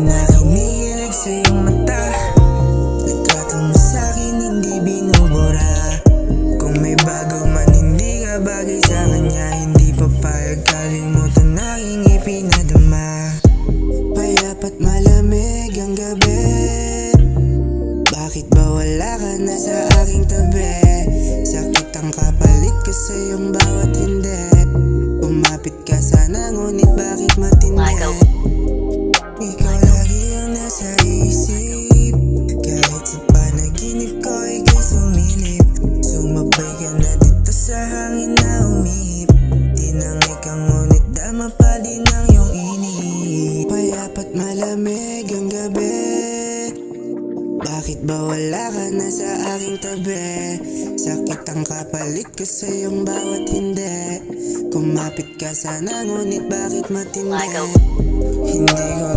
na kinikilig sa iyong mata. Nagtrato mo sa'kin, hindi binubura. Kung may bago man, hindi ka bagay sa kanya. Hindi papayag, kalimutan na aking ipinadama. Payapat malamig ang gabi. Bakit ba wala ka na sa aking tabi? Sakit ang kapalit ko sa iyong bawat hindi. Kumapit ka sana, ngunit bakit matindi? Ikaw lagi ang nasa isip. Kahit sa panaginip ko, ika'y sumilip. Sumabay ka na dito sa hangin na umihip. Tinangay ka ngunit dama pa din ang iyong inip. Payapat malamig ang gabi. Bakit ba wala ka na sa aking tabi? Sakit ang kapalit ko sa iyong bawat hindi. Kumapit ka sana, ngunit bakit matindi? Hindi ko